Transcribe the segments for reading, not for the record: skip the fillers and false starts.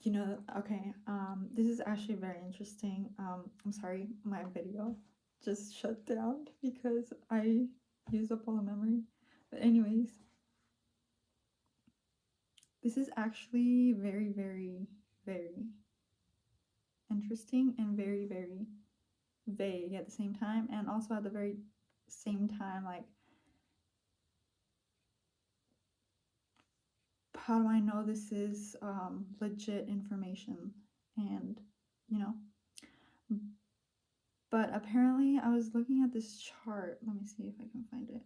Okay, this is actually very interesting. I'm sorry, my video just shut down because I used up all the memory. But anyways, this is actually very, very, very interesting and very, very vague at the same time, and also at the very same time, like, how do I know this is legit information? And you know, but apparently I was looking at this chart. Let me see if I can find it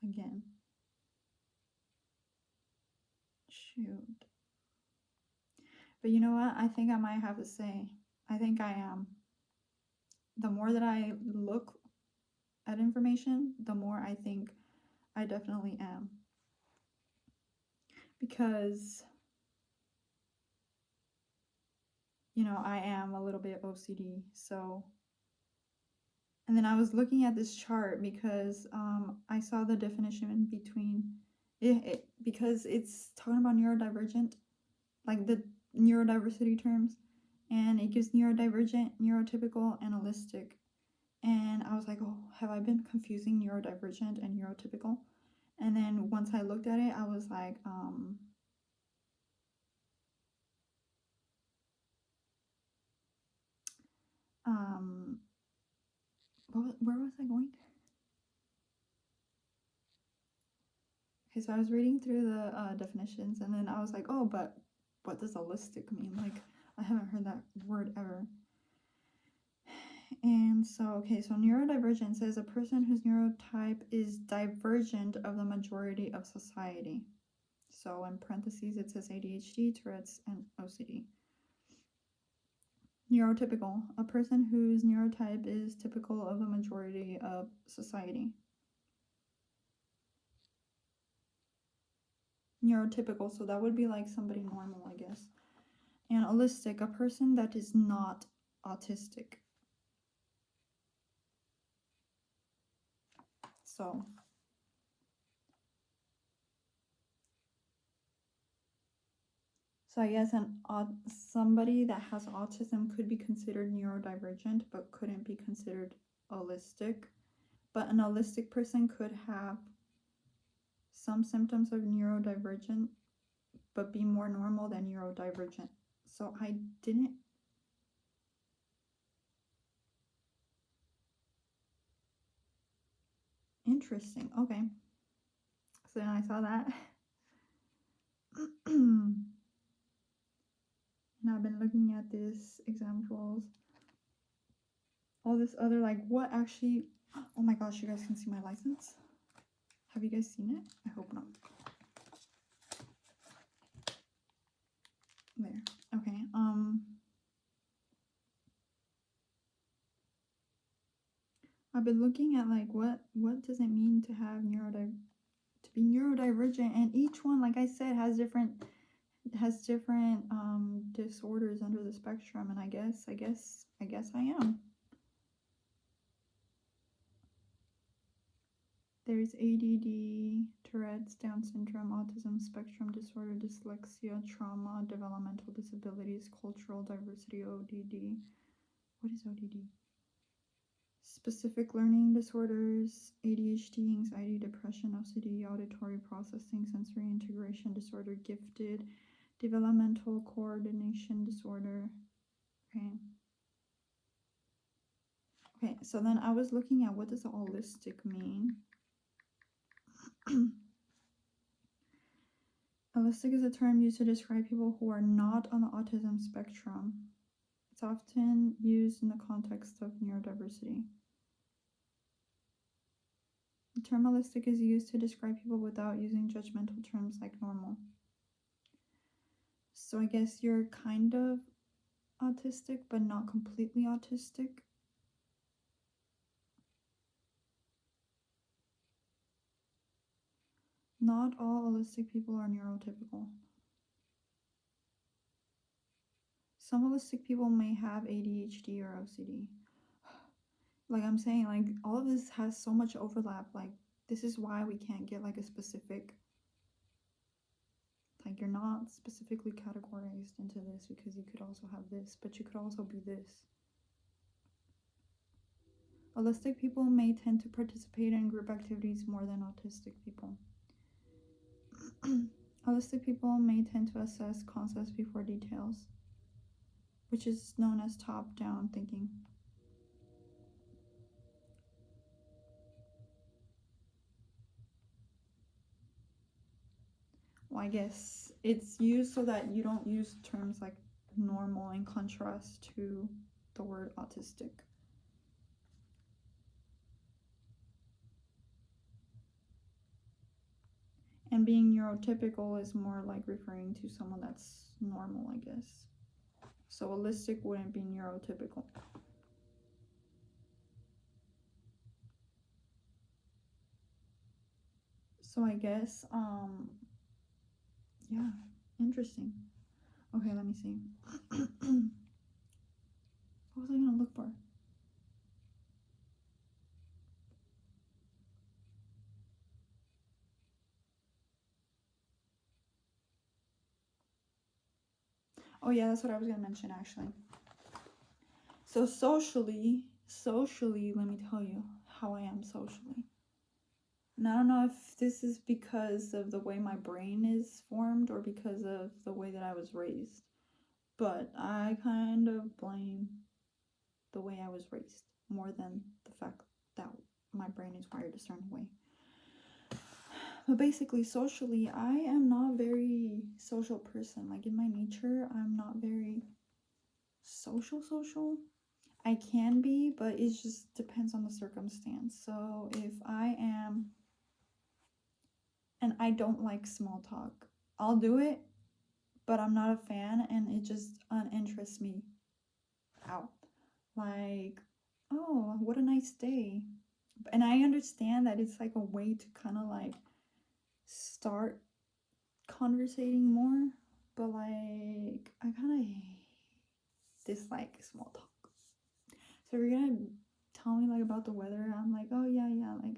again. Shoot. But you know what? I think I might have to say, I think I am. The more that I look at information, the more I think I definitely am. Because, I am a little bit OCD. So, and then I was looking at this chart because I saw the definition in between it because it's talking about neurodivergent, like the neurodiversity terms, and it gives neurodivergent, neurotypical, and holistic. And I was like, oh, have I been confusing neurodivergent and neurotypical? And then once I looked at it, I was like, where was I going? Okay, so I was reading through the definitions, and then I was like, oh, but what does holistic mean? Like, I haven't heard that word ever. And so neurodivergent says a person whose neurotype is divergent of the majority of society. So in parentheses, it says ADHD, Tourette's, and OCD. Neurotypical, a person whose neurotype is typical of the majority of society. Neurotypical, so that would be like somebody normal, I guess. And holistic, a person that is not autistic. So I guess somebody that has autism could be considered neurodivergent, but couldn't be considered holistic. But an holistic person could have some symptoms of neurodivergent, but be more normal than neurodivergent. So I didn't. Interesting. Okay. So then I saw that. And I've been looking at these examples. All this other, like, what actually. Oh my gosh, you guys can see my license? Have you guys seen it? I hope not. There. Okay. I've been looking at like what does it mean to have to be neurodivergent, and each one, like I said, has different disorders under the spectrum, and I guess I am. There's ADD, Tourette's, Down syndrome, autism spectrum disorder, dyslexia, trauma, developmental disabilities, cultural diversity, ODD. What is ODD? Specific learning disorders, ADHD, anxiety, depression, OCD, auditory processing, sensory integration disorder, gifted, developmental coordination disorder. Okay, so then I was looking at what does holistic mean. Holistic is a term used to describe people who are not on the autism spectrum. It's often used in the context of neurodiversity. The term holistic is used to describe people without using judgmental terms like normal. So I guess you're kind of autistic, but not completely autistic. Not all holistic people are neurotypical. Some holistic people may have ADHD or OCD. Like I'm saying, like all of this has so much overlap. Like this is why we can't get like a specific Like, you're not specifically categorized into this because you could also have this, but you could also be this. Autistic people may tend to participate in group activities more than autistic people. Autistic people may tend to assess concepts before details, which is known as top-down thinking. Well, I guess it's used so that you don't use terms like normal in contrast to the word autistic. And being neurotypical is more like referring to someone that's normal, I guess. So autistic wouldn't be neurotypical. So I guess, yeah, interesting. Okay, let me see. What was I gonna look for? Oh yeah, that's what I was gonna mention actually. So socially, let me tell you how I am socially. And I don't know if this is because of the way my brain is formed or because of the way that I was raised, but I kind of blame the way I was raised more than the fact that my brain is wired a certain way. But basically, socially, I am not a very social person. Like, in my nature, I'm not very social. I can be, but it just depends on the circumstance. So if I am, and I don't like small talk, I'll do it, but I'm not a fan, and it just uninterests me out. Like, oh, what a nice day. And I understand that it's like a way to kind of like start conversating more, but like I kind of dislike small talk. So if you're gonna tell me like about the weather, I'm like, oh yeah, like.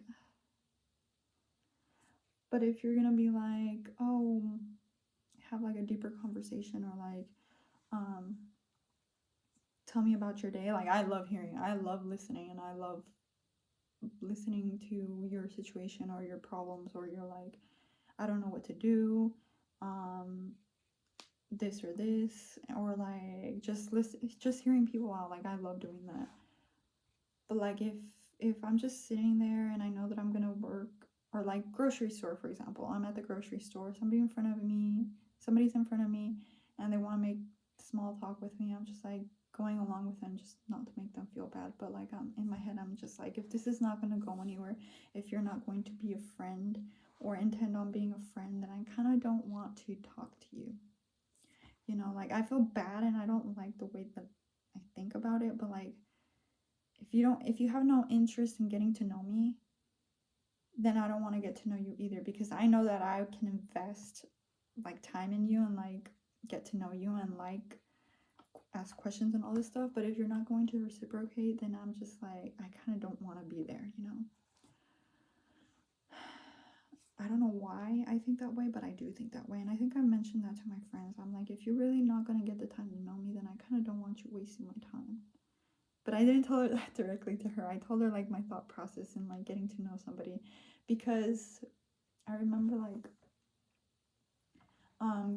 But if you're gonna be like, oh, have like a deeper conversation or like, tell me about your day. Like, I love listening, and I love listening to your situation or your problems, or you're like, I don't know what to do, this or this, or like just hearing people out. Like, I love doing that. But like, if I'm just sitting there and I know that I'm gonna work, or like grocery store, for example, I'm at the grocery store, somebody's in front of me, and they want to make small talk with me, I'm just like going along with them, just not to make them feel bad. But like, in my head, I'm just like, if this is not gonna go anywhere, if you're not going to be a friend or intend on being a friend, then I kind of don't want to talk to you. You know, like, I feel bad and I don't like the way that I think about it, but like, if you have no interest in getting to know me, then I don't want to get to know you either, because I know that I can invest like time in you and like get to know you and like ask questions and all this stuff. But if you're not going to reciprocate, then I'm just like, I kind of don't want to be there, you know. I don't know why I think that way, but I do think that way. And I think I mentioned that to my friends. I'm like, if you're really not going to get the time to know me, then I kind of don't want you wasting my time. But I didn't tell her that directly to her. I told her like my thought process in like getting to know somebody, because I remember like,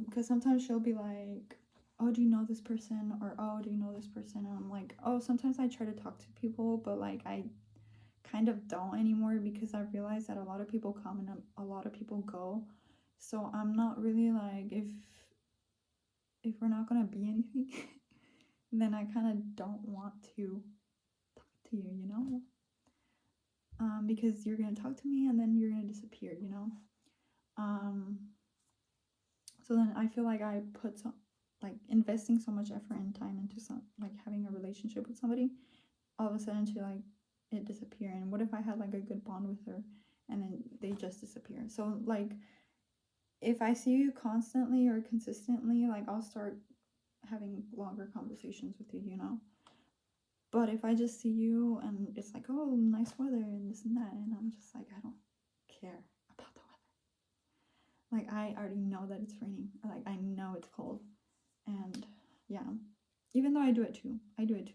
because sometimes she'll be like, oh, do you know this person? Or, oh, do you know this person? And I'm like, oh, sometimes I try to talk to people, but like I kind of don't anymore, because I realize that a lot of people come and a lot of people go. So I'm not really like, if we're not gonna be anything, then I kind of don't want to talk to you, you know. Because you're gonna talk to me and then you're gonna disappear, you know. So then I feel like I put some, like, investing so much effort and time into some, like, having a relationship with somebody, all of a sudden to like it disappear. And what if I had like a good bond with her and then they just disappear? So like, if I see you constantly or consistently, like, I'll start having longer conversations with you, you know. But if I just see you and it's like, oh, nice weather and this and that, and I'm just like, I don't care about the weather. like I already know that it's raining, or like I know it's cold, and yeah, even though I do it too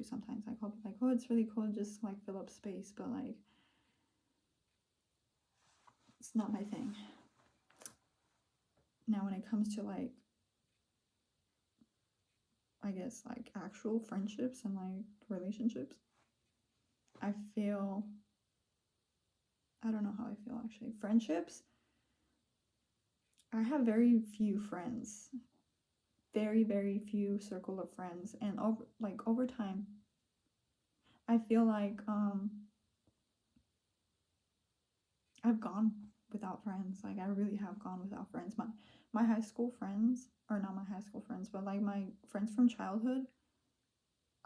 sometimes. Like I'll be like, oh, it's really cold, just like fill up space, but like it's not my thing. Now when it comes to like, I guess like actual friendships and like relationships, I don't know how I feel actually. Friendships, I have very few friends, very, very few circle of friends, and over time, I feel like I've gone without friends. Like I really have gone without friends. My high school friends, or not my high school friends, but like my friends from childhood,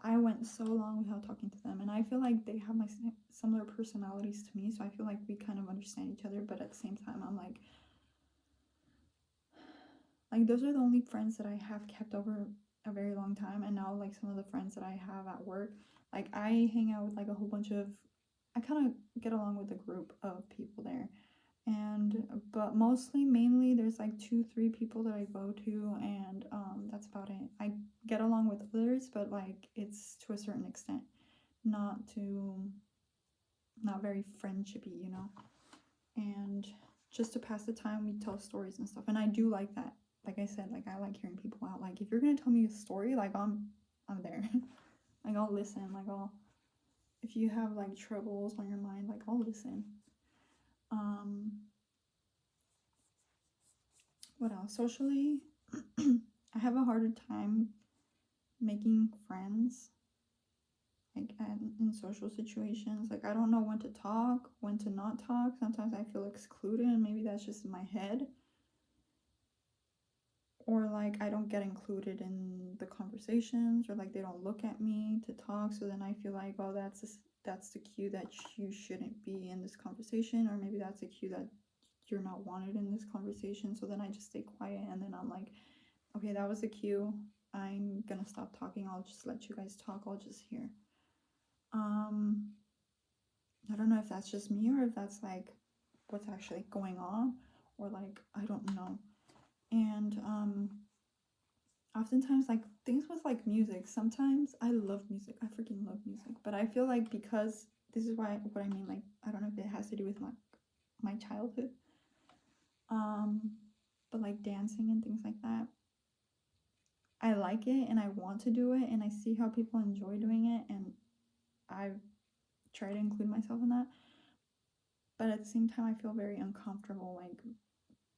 I went so long without talking to them, and I feel like they have my similar personalities to me, so I feel like we kind of understand each other, but at the same time, I'm like those are the only friends that I have kept over a very long time. And now like some of the friends that I have at work, like I hang out with like a whole bunch of, I kind of get along with a group of people there, and but mainly there's like 2-3 people that I go to, and that's about it. I get along with others, but like it's to a certain extent, not very friendshipy, you know. And just to pass the time, we tell stories and stuff, and I do like that. Like I said, like I like hearing people out. Like if you're gonna tell me a story, like I'm there. Like I'll listen. Like if you have like troubles on your mind, like I'll listen. What else? Socially, I have a harder time making friends, like in social situations. Like I don't know when to talk, when to not talk. Sometimes I feel excluded, and maybe that's just in my head. Or like I don't get included in the conversations, or like they don't look at me to talk, so then I feel like, oh, that's the cue that you shouldn't be in this conversation, or maybe that's a cue that you're not wanted in this conversation, so then I just stay quiet, and then I'm like, okay, that was a cue, I'm gonna stop talking, I'll just let you guys talk, I'll just hear. I don't know if that's just me, or if that's like what's actually going on, or like I don't know. And oftentimes like things with like music, sometimes I love music, I freaking love music, but I feel like, because this is what I mean, like I don't know if it has to do with my childhood, but like dancing and things like that, I like it and I want to do it, and I see how people enjoy doing it, and I try to include myself in that, but at the same time I feel very uncomfortable like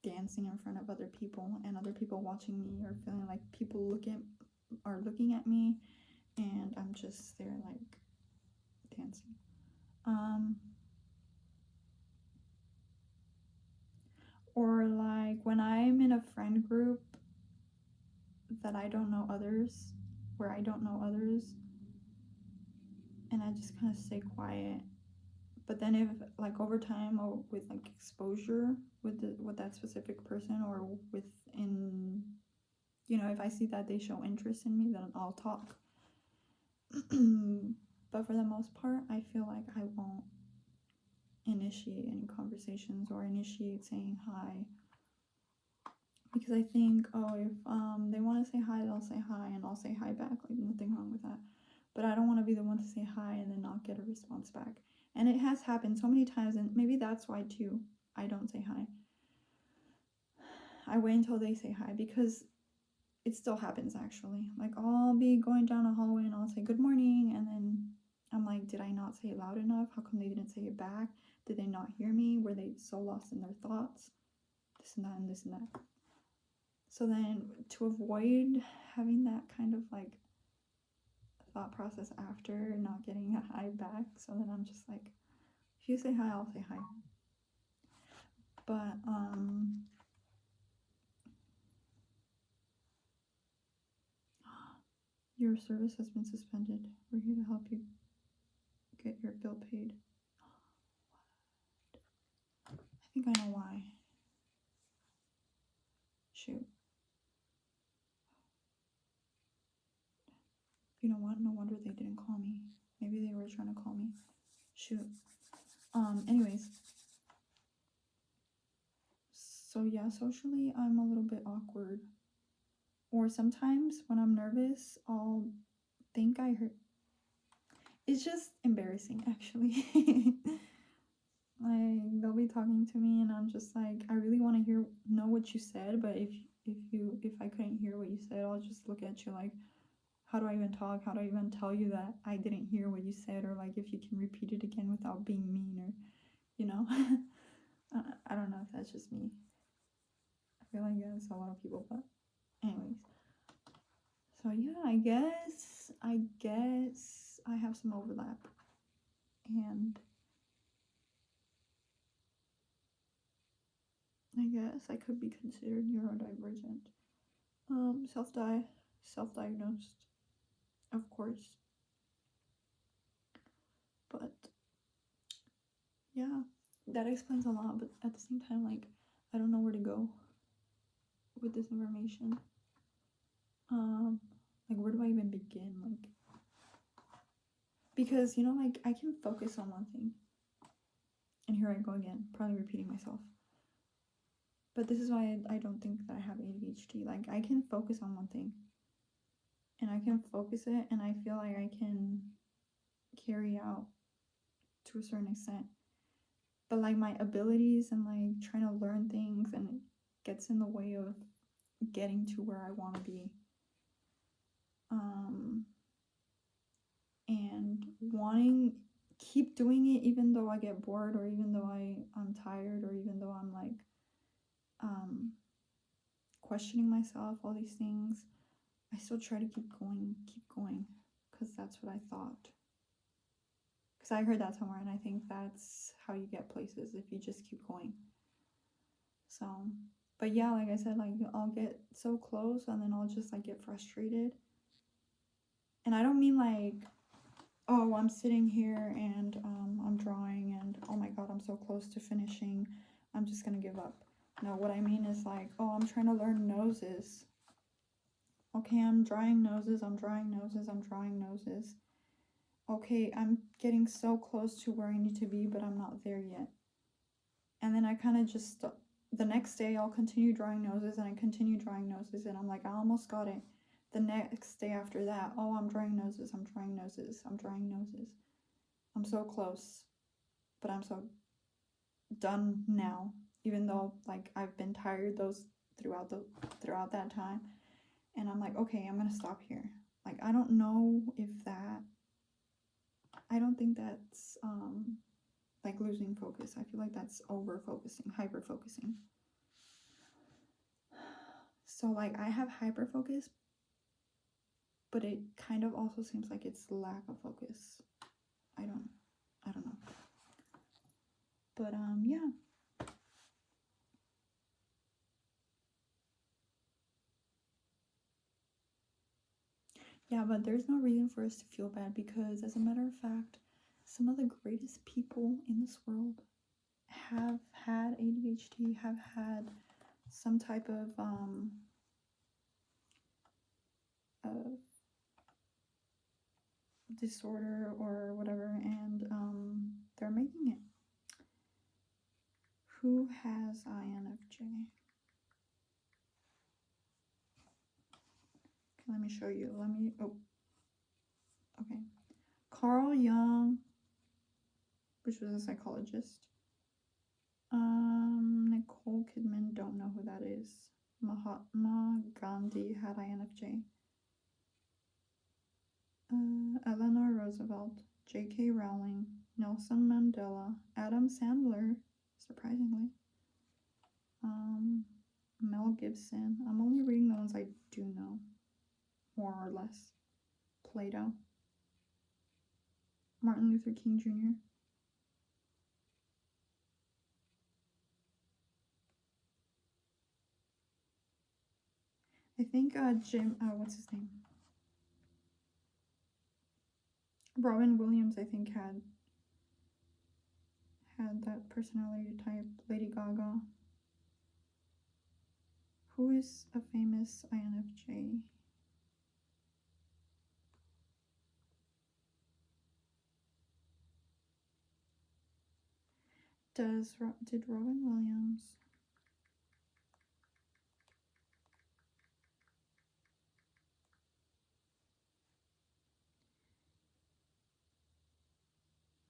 dancing in front of other people, and other people watching me, or feeling like people are looking at me, and I'm just there like dancing. Or like when I'm in a friend group that I don't know others, where I don't know others, and I just kind of stay quiet. But then if like over time, or with like exposure with that specific person, or within, you know, if I see that they show interest in me, then I'll talk. But for the most part, I feel like I won't initiate any conversations or initiate saying hi, because I think, oh, if they want to say hi, they'll say hi, and I'll say hi back, like nothing wrong with that. But I don't want to be the one to say hi and then not get a response back. And it has happened so many times, and maybe that's why too I don't say hi. I wait until they say hi, because it still happens actually. Like I'll be going down a hallway and I'll say good morning, and then I'm like, did I not say it loud enough? How come they didn't say it back? Did they not hear me? Were they so lost in their thoughts? This and that and this and that. So then, to avoid having that kind of like thought process after not getting a hi back, so then I'm just like, if you say hi, I'll say hi. But your service has been suspended. We're here to help you get your bill paid. I think I know why. Shoot. You know what? No wonder they didn't call me. Maybe they were trying to call me. Shoot. Anyways. So yeah, socially I'm a little bit awkward. Or sometimes when I'm nervous, I'll think I heard. It's just embarrassing, actually. Like they'll be talking to me, and I'm just like, I really want to know what you said, but if I couldn't hear what you said, I'll just look at you like, how do I even talk? How do I even tell you that I didn't hear what you said, or like if you can repeat it again without being mean, or you know. I don't know if that's just me. I feel like that's a lot of people, but anyways. So yeah, I guess I have some overlap, and I guess I could be considered neurodivergent. Self-diagnosed, of course. But yeah, that explains a lot, but at the same time, like, I don't know where to go with this information. Like, where do I even begin? Like, because, you know, like, I can focus on one thing. And here I go again, probably repeating myself. But this is why I don't think that I have ADHD. Like, I can focus on one thing. And I can focus it, and I feel like I can carry out to a certain extent. But, like, my abilities and, like, trying to learn things, and it gets in the way of getting to where I want to be. And keep doing it even though I get bored, or even though I'm tired, or even though I'm like questioning myself, all these things, I still try to keep going, because that's what I thought. Because I heard that somewhere, and I think that's how you get places, if you just keep going. So, but yeah, like I said, like I'll get so close, and then I'll just like get frustrated. And I don't mean like, oh, I'm sitting here and I'm drawing, and oh my god, I'm so close to finishing, I'm just gonna give up. No, what I mean is like, oh, I'm trying to learn noses. Okay, I'm drawing noses. Okay, I'm getting so close to where I need to be, but I'm not there yet. And then I kind of just stop. The next day I'll continue drawing noses, and I continue drawing noses, and I'm like, I almost got it. The next day after that, oh, I'm drawing noses. I'm so close, but I'm so done now, even though like I've been tired throughout that time. And I'm like, okay, I'm gonna stop here. Like, I don't know if I don't think that's like losing focus. I feel like that's over focusing, hyper focusing. So like I have hyper focus, but it kind of also seems like it's lack of focus. I don't know. But yeah. Yeah, but there's no reason for us to feel bad, because as a matter of fact, some of the greatest people in this world have had ADHD, have had some type of disorder or whatever, and they're making it. Who has INFJ? Okay, let me show you. Okay. Carl Jung, which was a psychologist. Nicole Kidman, don't know who that is. Mahatma Gandhi had INFJ. Eleanor Roosevelt, J.K. Rowling, Nelson Mandela, Adam Sandler, surprisingly, Mel Gibson. I'm only reading the ones I do know, more or less. Plato, Martin Luther King Jr. I think what's his name? Robin Williams, I think, had that personality type. Lady Gaga. Who is a famous INFJ? Did Robin Williams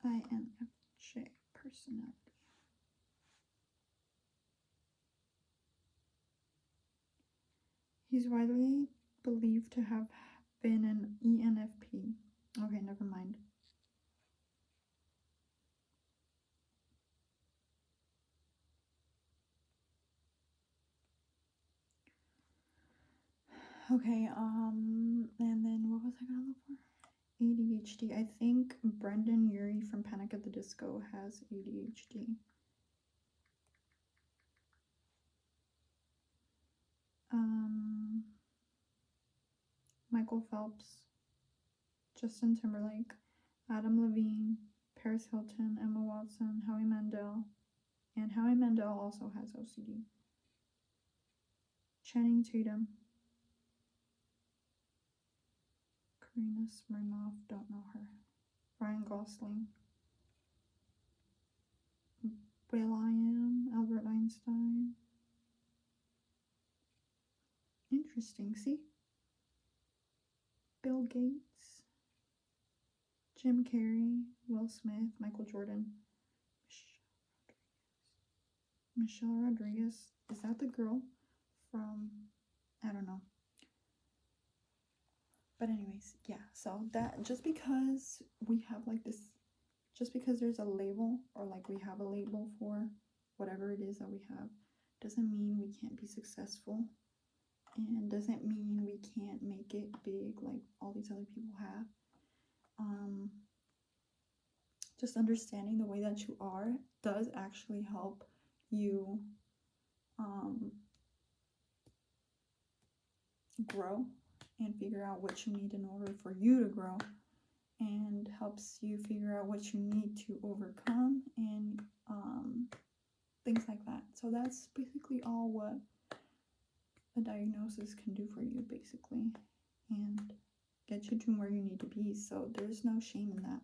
INFJ personality. He's widely believed to have been an ENFP. Okay, never mind. Okay, and then what was I gonna look for? ADHD. I think Brendan Urie from Panic at the Disco has ADHD. Michael Phelps, Justin Timberlake, Adam Levine, Paris Hilton, Emma Watson, Howie Mandel, and Howie Mandel also has OCD. Channing Tatum, Karina Smirnoff, don't know her. Ryan Gosling, Will.i.am, Albert Einstein. Interesting, see? Bill Gates, Jim Carrey, Will Smith, Michael Jordan, Michelle Rodriguez. Is that the girl from, I don't know. But anyways, yeah, so that just because we have like this, just because there's a label or like we have a label for whatever it is that we have, doesn't mean we can't be successful, and doesn't mean we can't make it big like all these other people have. Just understanding the way that you are does actually help you grow and figure out what you need in order for you to grow, and helps you figure out what you need to overcome, and things like that. So that's basically all what a diagnosis can do for you, basically, and get you to where you need to be. So there's no shame in that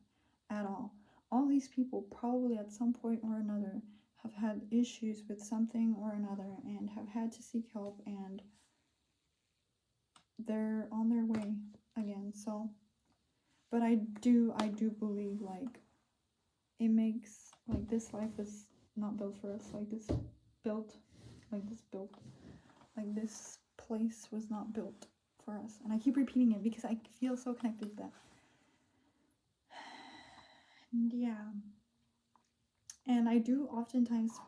at all. All these people probably at some point or another have had issues with something or another and have had to seek help, and they're on their way again. So, but I do believe like it makes like this life is not built for us, like this place was not built for us. And I keep repeating it because I feel so connected to that. And yeah, and I do oftentimes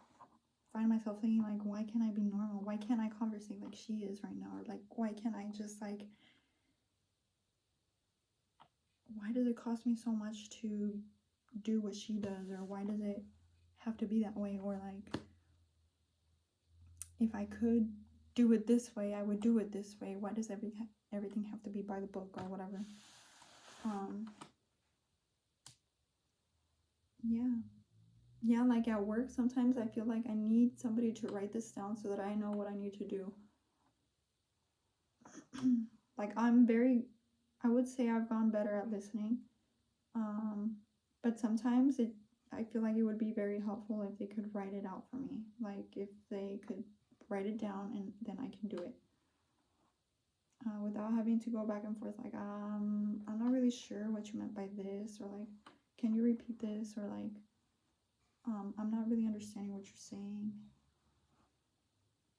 find myself thinking like, why can't I be normal? Why can't I conversate like she is right now? Or like, why can't I just like, why does it cost me so much to do what she does? Or why does it have to be that way? Or like, if I could do it this way, I would do it this way. Why does everything have to be by the book or whatever? Yeah, like at work sometimes I feel like I need somebody to write this down so that I know what I need to do. Like I would say I've gone better at listening, but sometimes I feel like it would be very helpful if they could write it out for me, like if they could write it down and then I can do it, without having to go back and forth like, I'm not really sure what you meant by this, or like, can you repeat this, or like, I'm not really understanding what you're saying.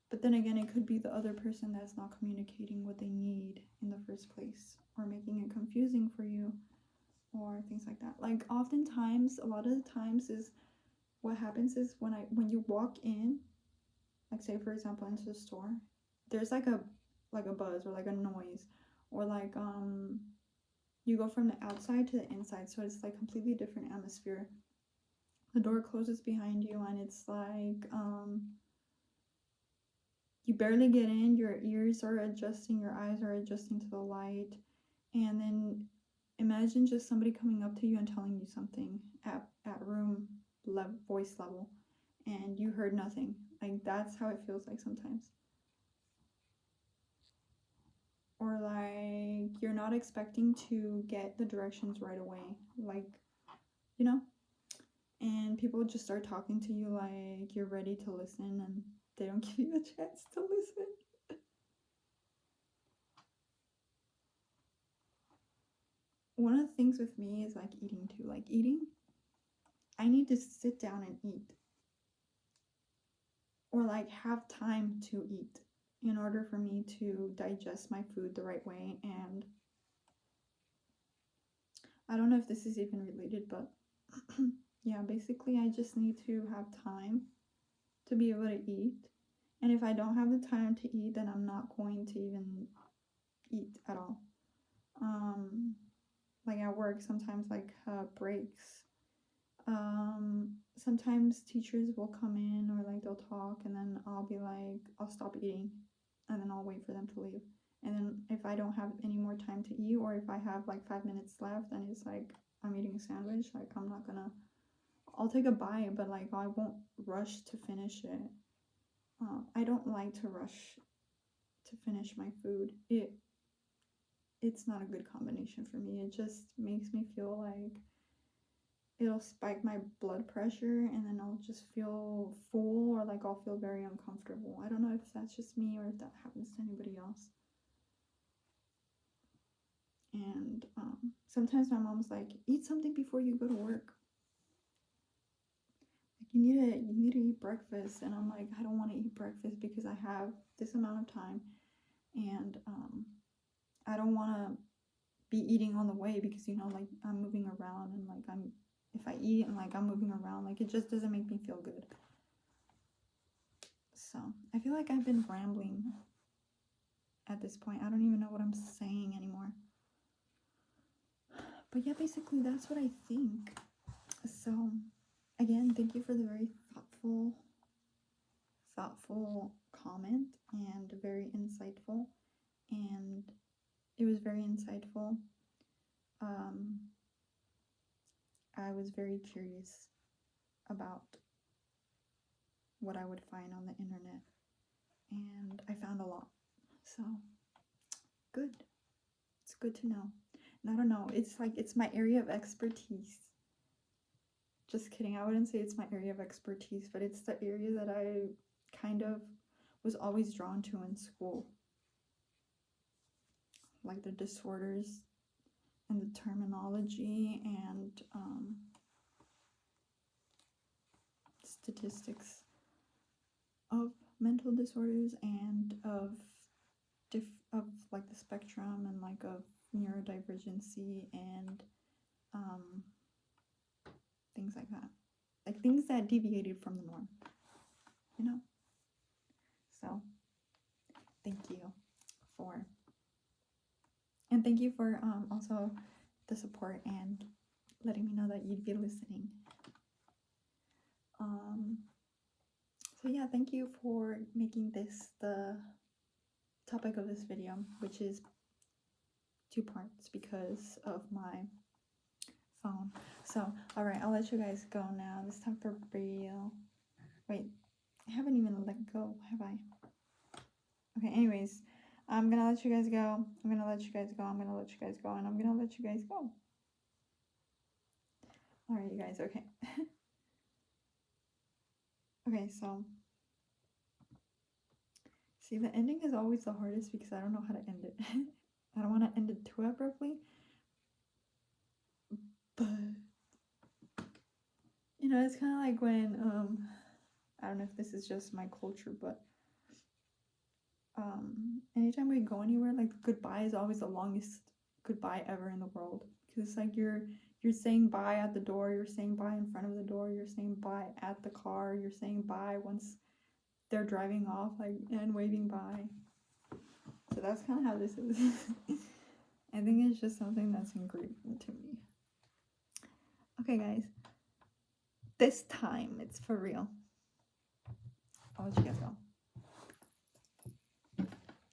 But then again, it could be the other person that's not communicating what they need in the first place, or making it confusing for you, or things like that. Like oftentimes, a lot of the times is what happens is when you walk in, like say for example into the store, there's like a buzz or like a noise, or like you go from the outside to the inside, so it's like completely different atmosphere. The door closes behind you and it's like you barely get in, your ears are adjusting, your eyes are adjusting to the light, and then imagine just somebody coming up to you and telling you something at room voice level, and you heard nothing. Like that's how it feels like sometimes. Or like you're not expecting to get the directions right away, like, you know, and people just start talking to you like you're ready to listen, and they don't give you a chance to listen. One of the things with me is like eating too. Like eating, I need to sit down and eat, or like have time to eat in order for me to digest my food the right way. And I don't know if this is even related, but yeah, basically I just need to have time to be able to eat. And if I don't have the time to eat, then I'm not going to even eat at all. Like at work, sometimes like breaks. Sometimes teachers will come in or like they'll talk, and then I'll be like, I'll stop eating, and then I'll wait for them to leave. And then if I don't have any more time to eat, or if I have like 5 minutes left, then it's like I'm eating a sandwich. Like I'm not gonna. I'll take a bite, but like I won't rush to finish it. I don't like to rush to finish my food. It's not a good combination for me. It just makes me feel like it'll spike my blood pressure, and then I'll just feel full, or like I'll feel very uncomfortable. I don't know if that's just me or if that happens to anybody else. And sometimes my mom's like, eat something before you go to work. Like you need to eat breakfast. And I'm like, I don't want to eat breakfast because I have this amount of time, and I don't want to be eating on the way because, you know, like I'm moving around, and like if I eat and like I'm moving around, like it just doesn't make me feel good. So I feel like I've been rambling at this point. I don't even know what I'm saying anymore. But yeah, basically that's what I think. So again, thank you for the very thoughtful comment, and very insightful. And it was very insightful. I was very curious about what I would find on the internet, and I found a lot. So good. It's good to know. And I don't know, it's like it's my area of expertise. Just kidding. I wouldn't say it's my area of expertise, but it's the area that I kind of was always drawn to in school. Like the disorders and the terminology and statistics of mental disorders, and of like the spectrum, and like of neurodivergency, and things like that. Like things that deviated from the norm, you know? So thank you for also the support and letting me know that you'd be listening. So yeah, thank you for making this the topic of this video, which is 2 parts because of my phone. So all right, I'll let you guys go now. This time for real. Wait, I haven't even let go, have I? Okay, anyways, I'm gonna let you guys go. I'm gonna let you guys go. I'm gonna let you guys go, and I'm gonna let you guys go. All right, you guys. Okay. Okay, so see, the ending is always the hardest because I don't know how to end it. I don't want to end it too abruptly, but you know, it's kind of like when I don't know if this is just my culture, but anytime we go anywhere, like goodbye is always the longest goodbye ever in the world, because it's like you're saying bye at the door, you're saying bye in front of the door, you're saying bye at the car, you're saying bye once they're driving off, like, and waving bye. So that's kind of how this is. I think it's just something that's ingrained into me. Okay, guys, this time it's for real. I'll let you guys go.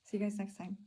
See you guys next time.